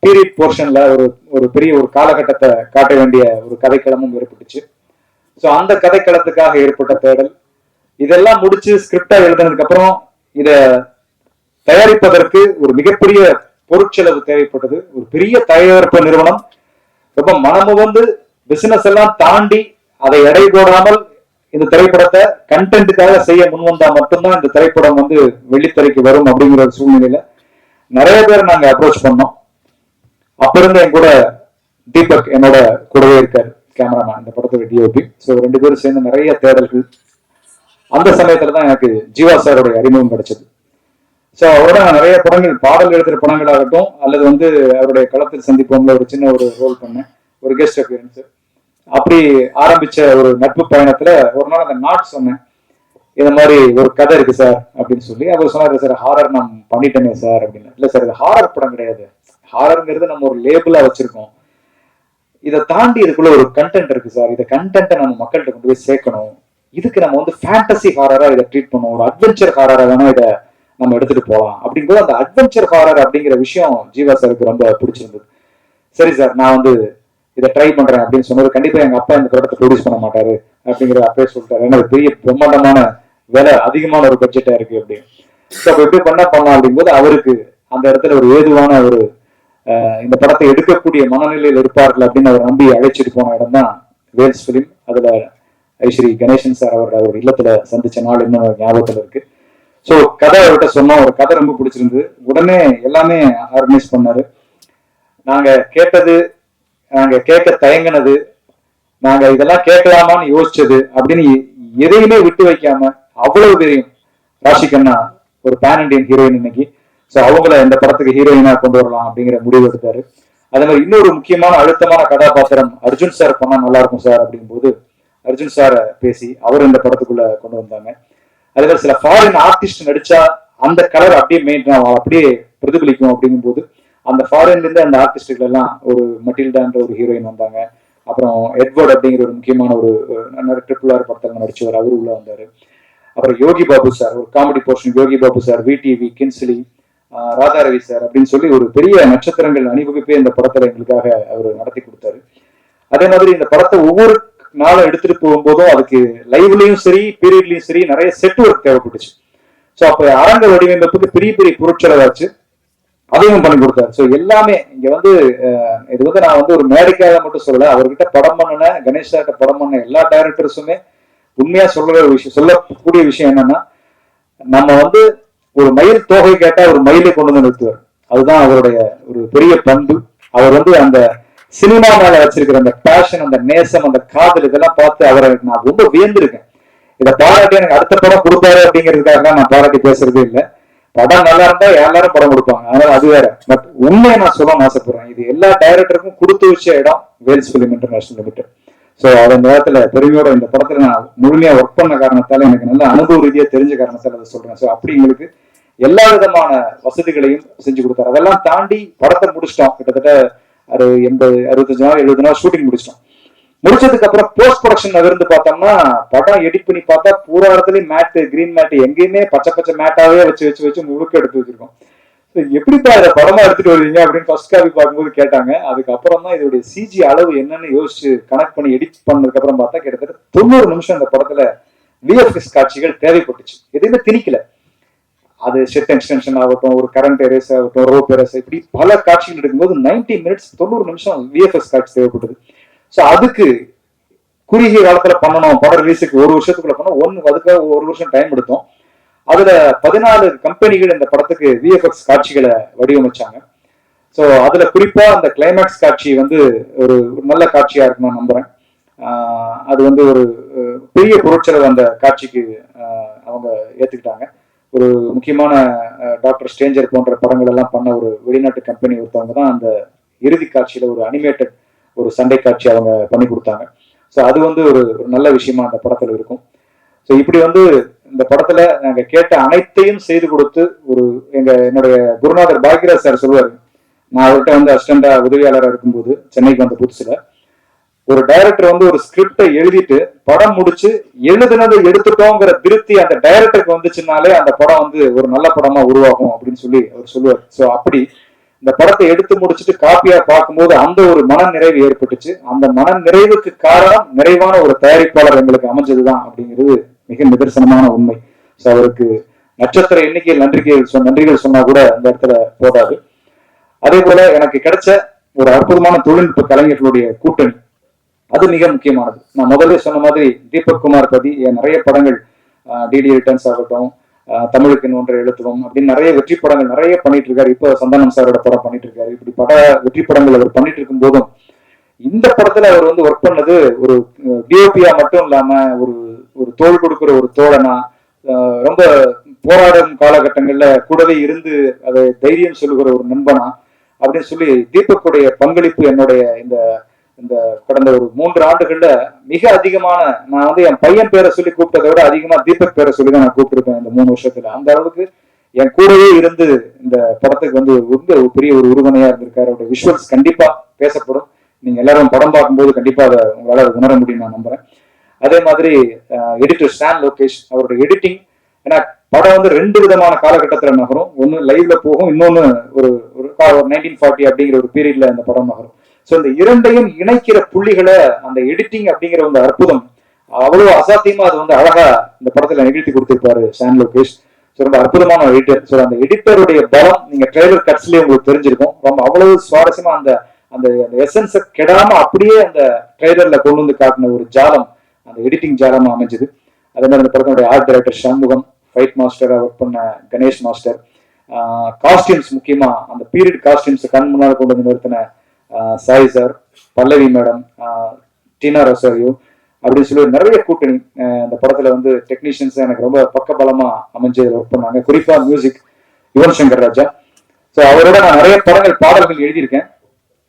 பீரியட் போர்ஷன்ல ஒரு பெரிய ஒரு காலகட்டத்தை காட்ட வேண்டிய ஒரு கதைக்களமும் ஏற்பட்டுச்சு. ஸோ அந்த கதைக்களத்துக்காக ஏற்பட்ட தேடல், இதெல்லாம் முடிச்சு ஸ்கிரிப்டா எழுதுனதுக்கு அப்புறம் இதை தயாரிப்பதற்கு ஒரு மிகப்பெரிய பொருட்செலவு தேவைப்பட்டது. ஒரு பெரிய தயாரிப்பு நிறுவனம் ரொம்ப மனமுவந்து பிசினஸ் எல்லாம் தாண்டி அதை எடை போடாமல் இந்த திரைப்படத்தை கண்டென்ட்டுக்காக செய்ய முன்வந்தா மட்டும்தான் இந்த திரைப்படம் வெள்ளித்திரைக்கு வரும் அப்படிங்கிற ஒரு சூழ்நிலையில நிறைய பேர் நாங்க அப்ரோச் பண்ணோம். அப்ப இருந்து என் கூட தீபக் என்னோட கூடவே இருக்காரு, கேமராமேன், இந்த படத்தோட டிஓபி. ஸோ 2 பேரும் சேர்ந்து நிறைய தேடல்கள். அந்த சமயத்துலதான் எனக்கு ஜீவா சாரோட அறிமுகம் கிடைச்சது. ஸோ அவரோட நான் நிறைய படங்கள், பாடல் எழுதுற படங்களாகட்டும், அல்லது அவருடைய களத்தில் சந்திப்போம்ல ஒரு சின்ன ஒரு ரோல் பண்ணேன், ஒரு கெஸ்ட் அப்பியரன்ஸ். அப்படி ஆரம்பிச்ச ஒரு நட்பு பயணத்துல ஒரு நாள் அந்த நாட் சொன்னேன், இந்த மாதிரி ஒரு கதை இருக்கு சார் அப்படின்னு சொல்லி. அவர் சொன்னாரு, சார் ஹாரர் நான் பண்ணிட்டேனே சார் அப்படின்னு. இல்ல சார், இது ஹாரர் படம் கிடையாது, ஹாரர்ங்கிறது நம்ம ஒரு லேபிளா வச்சிருக்கோம், இதை தாண்டி இதுக்குள்ள ஒரு கண்டென்ட் இருக்கு சார், இந்த கண்டென்ட்டை நம்ம மக்கள்கிட்ட கொண்டு போய் சேர்க்கணும், இதுக்கு நம்ம ஃபேண்டசி ஹாரரா இதை ட்ரீட் பண்ணுவோம், ஒரு அட்வென்ச்சர் ஹாரரா வேணா இதை நம்ம எடுத்துட்டு போகலாம் அப்படிங்கும்போது அந்த அட்வென்ச்சர் ஹாரர் அப்படிங்கிற விஷயம் ஜீவா சாருக்கு ரொம்ப பிடிச்சிருந்தது. சரி சார், நான் இதை ட்ரை பண்றேன் அப்படின்னு சொன்னது. கண்டிப்பா எங்க அப்பா இந்த படத்தை ப்ரொடியூஸ் பண்ண மாட்டாரு அப்படிங்கிறத அப்பவே சொல்லிட்டாரு. ஏன்னா பெரிய பிரம்மாண்டமான விலை, அதிகமான ஒரு பட்ஜெட்டா இருக்கு அப்படின்னு. ஸோ அப்ப எப்படி பண்ணலாம் அப்படிங்கும்போது அவருக்கு அந்த இடத்துல ஒரு ஏதுவான ஒரு இந்த படத்தை எடுக்கக்கூடிய மனநிலையில் இருப்பார்கள் அப்படின்னு அவர் நம்பி அழைச்சிட்டு போன இடம் தான் வேல்ஸ் பிலிம். அதுல ஐஸ்வரி கணேசன் சார் அவர் இல்லத்துல சந்திச்ச நாள் இன்னும் ஞாபகத்துல இருக்கு. ஸோ கதை அவர்கிட்ட சொன்னோம், ஒரு கதை ரொம்ப பிடிச்சிருந்தது. உடனே எல்லாமே ஆர்கனைஸ் பண்ணாரு. நாங்க கேட்டது, நாங்க கேட்க தயங்கினது, நாங்க இதெல்லாம் கேட்கலாமான்னு யோசிச்சது அப்படின்னு எதையுமே விட்டு வைக்காம அவ்வளவு தெரியும். ராஷிகண்ணா ஒரு பேன் இண்டியன் ஹீரோயின் இன்னைக்கு. ஸோ அவங்கள இந்த படத்துக்கு ஹீரோயினா கொண்டு வரலாம் அப்படிங்கிற முடிவு எடுத்தாரு. அதே மாதிரி இன்னொரு முக்கியமான அழுத்தமான கதாபாத்திரம் அர்ஜுன் சார் பண்ணா நல்லா இருக்கும் சார் அப்படிங்கும்போது அர்ஜுன் சாரை பேசி அவர் இந்த படத்துக்குள்ள கொண்டு வந்தாங்க. அதே மாதிரி சில ஃபாரின் ஆர்டிஸ்ட் நடிச்சா அந்த கலர் அப்படியே மெயின்டைன் அப்படியே பிரதிபலிக்கும் அப்படிங்கும்போது அந்த ஃபாரின்ல இருந்து அந்த ஆர்டிஸ்டுகள் எல்லாம் ஒரு மட்டில்டான்ற ஒரு ஹீரோயின் வந்தாங்க. அப்புறம் எட்வர்ட் அப்படிங்கிற ஒரு முக்கியமான ஒரு ட்ரிபிள் ஆர் படத்தில் நடிச்சவர், அவரு உள்ள வந்தாரு. அப்புறம் யோகி பாபு சார், ஒரு comedy portion Yogi Babu sir, VTV, Kingsley, Radharavi sir அப்படின்னு சொல்லி ஒரு பெரிய நட்சத்திரங்கள் அணிவகுப்பே இந்த படத்துல எங்களுக்காக அவர் நடத்தி கொடுத்தாரு. அதே மாதிரி இந்த படத்தை ஒவ்வொரு நாளும் எடுத்துட்டு போகும்போதும் அதுக்கு லைவ்லயும் சரி பீரியட்லயும் சரி நிறைய செட் ஒர்க் தேவைப்பட்டுச்சு. ஸோ அப்ப அரங்க வடிவமைப்புக்கு பெரிய பெரிய பொருட்செலவாச்சு, அதையும் பண்ணி கொடுத்தாரு. ஸோ எல்லாமே இங்க இது நான் ஒரு மேடைக்காக மட்டும் சொல்லல, அவர்கிட்ட படம் பண்ணின கணேஷ் சார்கிட்ட படம் பண்ண எல்லா டைரக்டர்ஸுமே உண்மையா சொல்லக்கூடிய விஷயம் என்னன்னா, நம்ம ஒரு மயில் தோகை கேட்டா ஒரு மயிலை கொண்டு வந்து நிறுத்துவார். அதுதான் அவருடைய ஒரு பெரிய பண்பு. அவர் அந்த சினிமா மேல வச்சிருக்கிற அந்த பேஷன், அந்த நேசம், அந்த காதல், இதெல்லாம் பார்த்து அவரை நான் ரொம்ப வியந்திருக்கேன். இதை பாராட்டி எனக்கு அடுத்த படம் கொடுப்பாரு அப்படிங்கிறதுக்காக நான் பாராட்டி பேசுறதே இல்லை. படம் நல்லா இருந்தா எல்லாரும் படம் கொடுப்பாங்க, அதனால அது வேற. பட் உண்மையை நான் சொல்லணும்னு ஆசைப்படுறேன், இது எல்லா டைரக்டருக்கும் கொடுத்து வச்ச இடம் Vels film international limited. So அந்த நேரத்துல பெருமையோட இந்த படத்துல நான் முழுமையா ஒர்க் பண்ண காரணத்தால எனக்கு நல்ல அனுபவ ரீதியா தெரிஞ்ச காரணத்தால அதை சொல்றேன். ஸோ அப்படி எங்களுக்கு எல்லா விதமான வசதிகளையும் செஞ்சு கொடுத்தாரு. அதெல்லாம் தாண்டி படத்தை முடிச்சிட்டோம். கிட்டத்தட்ட 65 நாள் 70 நாள் ஷூட்டிங் முடிச்சிட்டோம். முடிச்சதுக்கு அப்புறம் போஸ்ட் ப்ரொடக்ஷன் நகர்ந்து பார்த்தோம்னா படம் எடிட் பண்ணி பார்த்தா பூரா இடத்துலயும் மேட்டு, கிரீன் மேட்டு, எங்கேயுமே பச்சை மேட்டாவே வச்சு முழுக்க எடுத்து வச்சிருக்கோம். எப்படிப்பா இதை படமா எடுத்துட்டு வருவீங்க அப்படின்னு ஃபர்ஸ்ட் காப்பி பார்க்கும்போது கேட்டாங்க. அதுக்கப்புறம் தான் இதோடைய சிஜி அளவு என்னன்னு யோசிச்சு கனெக்ட் பண்ணி எடிட் பண்ணதுக்கு அப்புறம் பார்த்தா கிட்டத்தட்ட 90 நிமிஷம் இந்த படத்துல விஎஃப்எக்ஸ் காட்சிகள் தேவைப்பட்டுச்சு. எதுவுமே திணிக்கல. அது ஷெட் எக்ஸ்டென்ஷன் ஆகட்டும், ஒரு கரண்ட் எரேஸ் ஆகட்டும், ரோப் எரேஸ், இப்படி பல காட்சிகள் எடுக்கும்போது 90 மினிட்ஸ் 90 நிமிஷம் விஎஃப்எக்ஸ் காட்சி தேவைப்பட்டது. ஸோ அதுக்கு குறுகிய காலத்துல பண்ணணும், படம் ரிலீஸுக்கு 1 வருஷத்துக்குள்ள பண்ணோம். அதுக்காக 1 வருஷம் டைம் எடுத்தோம். அதுல 14 கம்பெனிகள் இந்த படத்துக்கு விஎஃப்எக்ஸ் காட்சிகளை வடிவமைச்சாங்க. ஸோ அதுல குறிப்பா அந்த கிளைமேக்ஸ் காட்சி வந்து ஒரு நல்ல காட்சியா இருக்கு நான் நம்புறேன். அது வந்து ஒரு பெரிய பொருட்செலவு அந்த காட்சிக்கு அவங்க ஏத்துக்கிட்டாங்க. ஒரு முக்கியமான டாக்டர் ஸ்ட்ரேஞ்சர் போன்ற படங்கள் எல்லாம் பண்ண ஒரு வெளிநாட்டு கம்பெனி ஒருத்தவங்க தான் அந்த இறுதி காட்சியில ஒரு அனிமேட்டட் ஒரு சண்டை காட்சி அவங்க பண்ணி கொடுத்தாங்க. ஸோ அது வந்து ஒரு நல்ல விஷயமா அந்த படத்துல இருக்கும். ஸோ இப்படி வந்து இந்த படத்துல நாங்க கேட்ட அனைத்தையும் செய்து கொடுத்து என்னுடைய குருநாதர் பாக்யராஜ் சார் சொல்லுவாரு, நான் அவர்கிட்ட வந்து அசிஸ்டண்டா உதவியாளராக இருக்கும்போது சென்னைக்கு வந்த புதுசுல ஒரு டைரக்டர் வந்து ஒரு ஸ்கிரிப்டை எழுதிட்டு படம் முடிச்சு எழுதுனதை எடுத்துட்டோங்கிற திருப்தி அந்த டைரக்டருக்கு வந்துச்சுனாலே அந்த படம் வந்து ஒரு நல்ல படமா உருவாகும் அப்படின்னு சொல்லி அவர் சொல்லுவார். ஸோ அப்படி இந்த படத்தை எடுத்து முடிச்சுட்டு காப்பியா பார்க்கும்போது அந்த ஒரு மன நிறைவு ஏற்பட்டுச்சு. அந்த மன நிறைவுக்கு காரணம் நிறைவான ஒரு தயாரிப்பாளர் எங்களுக்கு அமைஞ்சதுதான் அப்படிங்கிறது மிக நிதர்சனமான உண்மை. ஸோ அவருக்கு நட்சத்திர எண்ணிக்கையில் நன்றிகள் சொன்னா கூட அந்த இடத்துல போதாது. அதே போல எனக்கு கிடைச்ச ஒரு அற்புதமான தொழில்நுட்ப கலைஞர்களுடைய கூட்டணி, அது மிக முக்கியமானது. நான் முதல்ல சொன்ன மாதிரி தீபக் குமார் பதி நிறைய படங்கள், டிடி ரிட்டர்ன்ஸ் ஆகட்டும், தமிழுக்கு ஒன்றை எழுத்துவோம் அப்படின்னு நிறைய வெற்றி படங்கள் நிறைய பண்ணிட்டு இருக்காரு. இப்போ சந்தானம் சாரோட படம் பண்ணிட்டு இருக்காரு. இப்படி பல வெற்றி படங்கள் அவர் பண்ணிட்டு இருக்கும் போதும் இந்த படத்துல அவர் வந்து ஒர்க் பண்ணது ஒரு டிஓபியா மட்டும் இல்லாம ஒரு தோள் கொடுக்கிற ஒரு தோழனா, ரொம்ப போராடும் காலகட்டங்கள்ல கூடவே இருந்து அதை தைரியம் சொல்லுகிற ஒரு நண்பனா அப்படின்னு சொல்லி தீபக்குடைய பங்களிப்பு என்னுடைய இந்த கடந்த ஒரு 3 ஆண்டுகள்ல மிக அதிகமான, நான் வந்து என் பையன் பேரை சொல்லி கூப்பிட்டதை விட அதிகமா தீபக் பேரை சொல்லி தான் நான் கூப்பிட்டுருப்பேன் இந்த 3 வருஷத்துல. அந்த அளவுக்கு என் கூடவே இருந்து இந்த படத்துக்கு வந்து ரொம்ப பெரிய ஒரு உறுதுணையா இருந்திருக்காரு. அவருடைய விஷுவல்ஸ் கண்டிப்பா பேசப்படும். நீங்க எல்லாரும் படம் பார்க்கும்போது கண்டிப்பா அதை உங்களால உணர முடியும் நான் நம்புறேன். அதே மாதிரி எடிட்டர் ஸ்டான் லோகேஷ், அவருடைய எடிட்டிங், ஏன்னா படம் வந்து 2 விதமான காலகட்டத்துல நகரும். ஒன்னு லைவ்ல போகும், இன்னொன்னு ஒரு 1940 அப்படிங்கிற ஒரு பீரியட்ல அந்த படம் நகரும். ஸோ இந்த இரண்டையும் இணைக்கிற புள்ளிகளை அந்த எடிட்டிங் அப்படிங்கிற ஒரு அற்புதம், அவ்வளவு அசாத்தியமா அது வந்து அழகா இந்த படத்துல நிகழ்த்தி கொடுத்திருப்பாரு ஸ்டான் லோகேஷ். ஸோ ரொம்ப அற்புதமான எடிட்டர். ஸோ அந்த எடிட்டருடைய பலம் நீங்க ட்ரெய்லர் கட்ஸ்லயே உங்களுக்கு தெரிஞ்சிருக்கும். ரொம்ப அவ்வளவு சுவாரஸ்யமா அந்த அந்த எசன்ஸை கெடாம அப்படியே அந்த ட்ரெய்லர்ல கொண்டு வந்து காட்டின ஒரு ஜாலம், அந்த எடிட்டிங் ஜாலமா அமைஞ்சது. அதே மாதிரி அந்த படத்தினுடைய ஆர்ட் டைரக்டர் சண்முகம், ஃபைட் மாஸ்டரா ஒர்க் பண்ண கணேஷ் மாஸ்டர், காஸ்டியூம்ஸ் முக்கியமா அந்த பீரியட் காஸ்டியூம்ஸ் கண் முன்னால் கொண்டு வந்து நிறுத்தின சாய் சார், பல்லவி மேடம், டீனா ரொசாரியோ அப்படின்னு சொல்லி நிறைய கூட்டணி அந்த படத்துல வந்து டெக்னீஷியன்ஸ் எனக்கு ரொம்ப பக்கபலமா அமைஞ்சு ஒர்க் பண்ணாங்க. குறிப்பா மியூசிக் யுவன் சங்கர் ராஜா. ஸோ அவரோட நான் நிறைய பாடல்கள் எழுதியிருக்கேன்.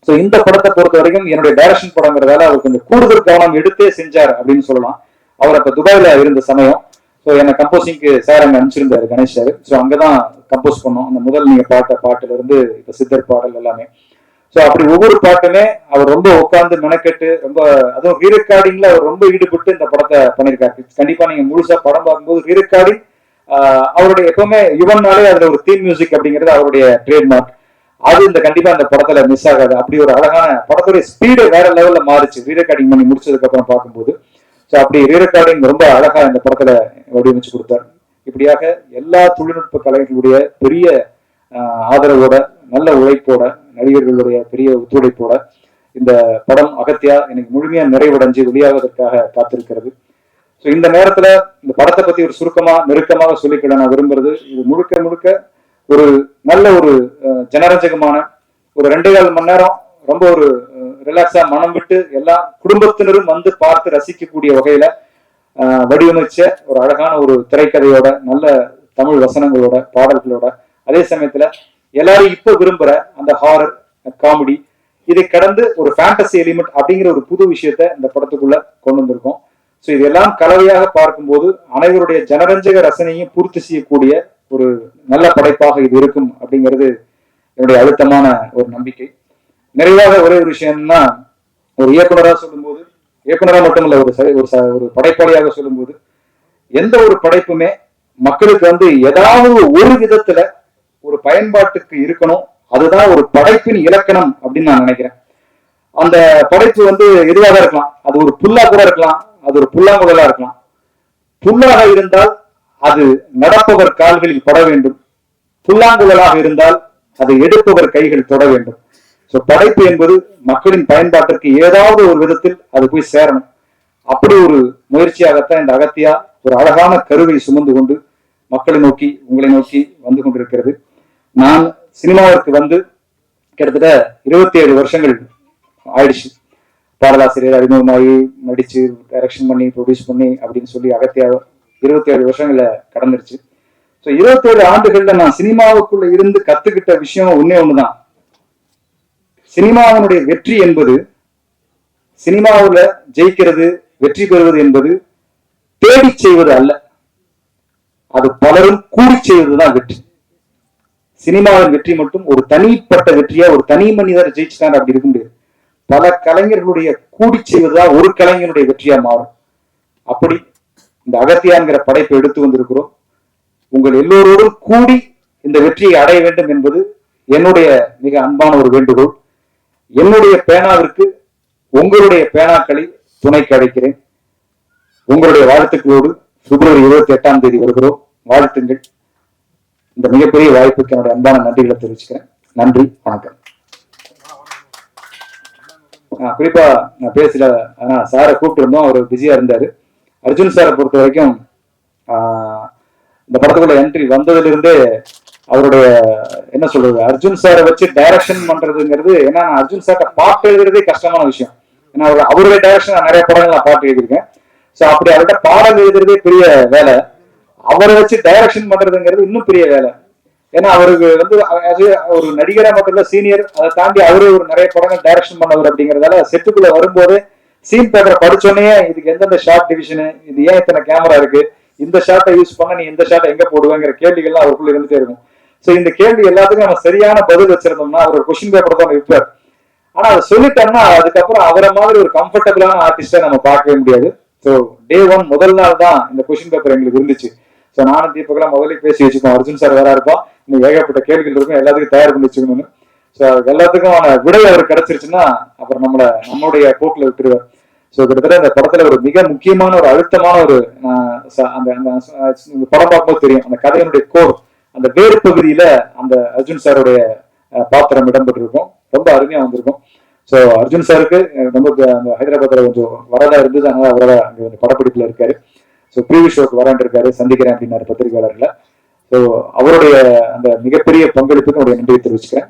ஸோ இந்த படத்தை பொறுத்த வரைக்கும் என்னுடைய டைரக்ஷன் படங்கிறதால அவர் கொஞ்சம் கூடுதல் கவனம் எடுத்தே செஞ்சார் அப்படின்னு சொல்லலாம். அவர் அப்ப துபாயில இருந்த சமயம் ஸோ என்னை கம்போசிங்க்கு சார் அங்கே அனுப்பிச்சிருந்தாரு கணேஷ் சார். ஸோ அங்கதான் கம்போஸ் பண்ணோம். அந்த முதல் நீங்க பாட்டுல இருந்து இப்ப சித்தர் பாடல் எல்லாமே. ஸோ அப்படி ஒவ்வொரு பாட்டுமே அவர் ரொம்ப உட்கார்ந்து மெனக்கெட்டு ரொம்ப, அதுவும் ரீரெக்கார்டிங்ல அவர் ரொம்ப ஈடுபட்டு இந்த படத்தை பண்ணியிருக்காரு. கண்டிப்பா நீங்க முழுசா படம் பார்க்கும்போது ரீரெக்கார்டிங் அவருடைய எப்பவுமே யுவன்னாலே அதுல ஒரு தீம் மியூசிக் அப்படிங்கிறது அவருடைய ட்ரேட்மார்க். அது இந்த கண்டிப்பா அந்த படத்துல மிஸ் ஆகாது. அப்படி ஒரு அழகான படத்துடைய ஸ்பீடு வேற லெவல்ல மாறிச்சு ரீரெக்கார்டிங் பண்ணி முடிச்சதுக்கு அப்புறம் பார்க்கும்போது. ஸோ அப்படி ரீரெக்கார்டிங் ரொம்ப அழகா இந்த படத்துல வடிவமைச்சு கொடுத்தாரு. இப்படியாக எல்லா தொழில்நுட்ப கலைஞர்களுடைய பெரிய ஆதரவோட, நல்ல உழைப்போட, நடிகர்களுடைய பெரிய ஒத்துழைப்போட இந்த படம் அகத்தியா எனக்கு முழுமையா நிறைவடைஞ்சு வெளியாவதற்காக காத்திருக்கிறது. ஸோ இந்த நேரத்துல இந்த படத்தை பத்தி ஒரு நெருக்கமாக சொல்லிக்கிட நான் விரும்புறது, இது முழுக்க ஒரு நல்ல ஒரு ஜனரஞ்சகமான ஒரு 2.25 மணி நேரம் ரொம்ப ஒரு ரிலாக்ஸா மனம் விட்டு எல்லா குடும்பத்தினரும் வந்து பார்த்து ரசிக்கக்கூடிய வகையில வடிவமைச்ச ஒரு அழகான ஒரு திரைக்கதையோட, நல்ல தமிழ் வசனங்களோட, பாடல்களோட, அதே சமயத்துல எல்லாரும் இப்ப விரும்புற அந்த ஹாரர் காமெடி இதை கடந்து ஒரு ஃபேண்டசி எலிமெண்ட் அப்படிங்கிற ஒரு புது விஷயத்த இந்த படத்துக்குள்ள கொண்டு வந்திருக்கோம். ஸோ இதெல்லாம் கலவையாக பார்க்கும்போது அனைவருடைய ஜனரஞ்சக ரசனையும் பூர்த்தி செய்யக்கூடிய ஒரு நல்ல படைப்பாக இது இருக்கும் அப்படிங்கிறது என்னுடைய அழுத்தமான ஒரு நம்பிக்கை. நிறைவாக ஒரே ஒரு விஷயம்னா, ஒரு இயக்குனராக சொல்லும்போது, இயக்குனராக மட்டுமல்ல, ஒரு படைப்பாளியாக சொல்லும்போது, எந்த ஒரு படைப்புமே மக்களுக்கு வந்து ஏதாவது ஒரு விதத்துல ஒரு பயன்பாட்டுக்கு இருக்கணும். அதுதான் ஒரு படைப்பின் இலக்கணம் அப்படின்னு நான் நினைக்கிறேன். அந்த படைப்பு வந்து எதுவாக இருக்கலாம், அது ஒரு புல்லா கூட இருக்கலாம், அது ஒரு புல்லாங்குழலா இருக்கலாம். புல்லாக இருந்தால் அது நடப்பவர் கால்களில் பட வேண்டும், புல்லாங்குழலாக இருந்தால் அதை எடுப்பவர் கைகள் தொட வேண்டும். ஸோ படைப்பு என்பது மக்களின் பயன்பாட்டிற்கு ஏதாவது ஒரு விதத்தில் அது போய் சேரணும். அப்படி ஒரு முயற்சியாகத்தான் இந்த அகத்தியா ஒரு அழகான கருவை சுமந்து கொண்டு மக்களை நோக்கி, உங்களை நோக்கி வந்து கொண்டிருக்கிறது. நான் சினிமாவிற்கு வந்து கிட்டத்தட்ட 27 வருஷங்கள் ஆயிடுச்சு. பாடலாசிரியர் அறிமுகமாகி, நடிச்சு, டைரக்ஷன் பண்ணி, ப்ரொடியூஸ் பண்ணி அப்படின்னு சொல்லி அகத்தியா 27 வருஷங்கள்ல கடந்துருச்சு. ஸோ 27 ஆண்டுகள்ல நான் சினிமாவுக்குள்ள இருந்து கத்துக்கிட்ட விஷயம் ஒன்னே ஒண்ணுதான். சினிமாவினுடைய வெற்றி என்பது, சினிமாவுல ஜெயிக்கிறது, வெற்றி பெறுவது என்பது தேடி செய்வது அல்ல, அது பலரும் கூடி செய்வதுதான் வெற்றி. சினிமாவின் வெற்றி மட்டும் ஒரு தனிப்பட்ட வெற்றியா ஒரு தனி மனிதர் ஜெயிச்சுட்டாங்க அப்படி இருக்க முடியாது. பல கலைஞர்களுடைய கூடி செய்வதுதான் ஒரு கலைஞருடைய வெற்றியா மாறும். அப்படி இந்த அகத்தியாங்கிற படைப்பை எடுத்து வந்திருக்கிறோம். உங்கள் எல்லோரோடும் கூடி இந்த வெற்றியை அடைய வேண்டும் என்பது என்னுடைய மிக அன்பான ஒரு வேண்டுகோள். என்னுடைய பேனாவிற்கு உங்களுடைய பேனாக்களை துணைக்கு அழைக்கிறேன். உங்களுடைய வாழ்த்துக்களோடு பிப்ரவரி 28ஆம் தேதி வருகிறோம். வாழ்த்துங்கள். இந்த மிகப்பெரிய வாய்ப்புக்கு என்னுடைய அன்பான நன்றிகளை தெரிவிச்சுக்கிறேன். நன்றி, வணக்கம். குறிப்பா நான் பேசல, ஆனா சாரை கூப்பிட்டு இருந்தோம், அவர் பிஸியா இருந்தாரு. அர்ஜுன் சாரை பொறுத்த வரைக்கும் இந்த படத்துக்குள்ள என்ட்ரி வந்ததுல இருந்தே அவருடைய என்ன சொல்றது, அர்ஜுன் சாரை வச்சு டைரக்ஷன் பண்றதுங்கிறது, ஏன்னா நான் அர்ஜுன் சார்ட்ட பாட்டு எழுதுறதே கஷ்டமான விஷயம். ஏன்னா அவருடைய டைரக்ஷன் நான் நிறைய படங்கள் நான் பாட்டு எழுதியிருக்கேன். ஸோ அப்படி அவர்கிட்ட பாடல் எழுதுறதே பெரிய வேலை, அவரை வச்சு டைரக்ஷன் பண்றதுங்கிறது இன்னும் பெரிய வேலை. ஏன்னா அவருக்கு வந்து ஒரு நடிகரா மட்டும் சீனியர், அதை தாண்டி அவரே ஒரு நிறைய படங்கள் டைரக்ஷன் பண்ணவர் அப்படிங்கிறதால செட்டுக்குள்ள வரும்போது சீன் பேப்பரை படிச்சோன்னே இதுக்கு எந்தெந்த ஷார்ட் டிவிஷனு, இது ஏன் இத்தனை கேமரா இருக்கு, இந்த ஷார்ட்டை யூஸ் பண்ண நீ இந்த ஷார்ட்டை எங்க போடுவேங்கிற கேள்விகள்லாம் அவருக்குள்ள இருந்துட்டே இருக்கும். ஸோ இந்த கேள்வி எல்லாத்துக்கும் நம்ம சரியான பதில் வச்சிருந்தோம்னா அவர் ஒரு கொஸ்டின் பேப்பர் தான் வைப்பார். ஆனா அதை சொல்லிட்டோம்னா அதுக்கப்புறம் அவரை மாதிரி ஒரு கம்ஃபர்டபுளான ஆர்டிஸ்டை நம்ம பார்க்கவே முடியாது. ஸோ டே 1 முதல் நாள் தான் இந்த கொஸ்டின் பேப்பர் எங்களுக்கு இருந்துச்சு. ஸோ நானும் தீபக்கெல்லாம் முதல்ல பேசி வச்சுக்கோம், அர்ஜுன் சார் வேற இருப்பான், இன்னும் ஏகப்பட்ட கேள்விகள் இருக்கும், எல்லாத்துக்கும் தயார் பண்ணி வச்சுக்கணும்னு. ஸோ எல்லாத்துக்குமான விடை அவர் கிடைச்சிருச்சுன்னா அப்புறம் நம்மளுடைய போக்குல விட்டுருவார். ஸோ கிட்டத்தட்ட இந்த படத்துல ஒரு மிக முக்கியமான ஒரு அழுத்தமான ஒரு அந்த படம் பார்க்கும்போது தெரியும், அந்த கதையினுடைய கோர், அந்த வேறு பகுதியில அந்த அர்ஜுன் சாருடைய பாத்திரம் இடம்பெற்றிருக்கும். ரொம்ப அருமையா வந்திருக்கும். ஸோ அர்ஜுன் சாருக்கு ரொம்ப அந்த ஹைதராபாத்ல கொஞ்சம் வரதா இருந்தது, அதனால அவரோட அங்க படப்பிடிப்புல இருக்காரு. ஸோ ப்ரீவியூ ஷோக்கு வரான் இருக்காரு, சந்திக்கிறேன் அப்படின்னாரு பத்திரிகையாளர்களை. ஸோ அவருடைய அந்த மிகப்பெரிய பங்களிப்புக்கு என்னுடைய நன்றியை தெரிவிச்சுக்கிறேன்.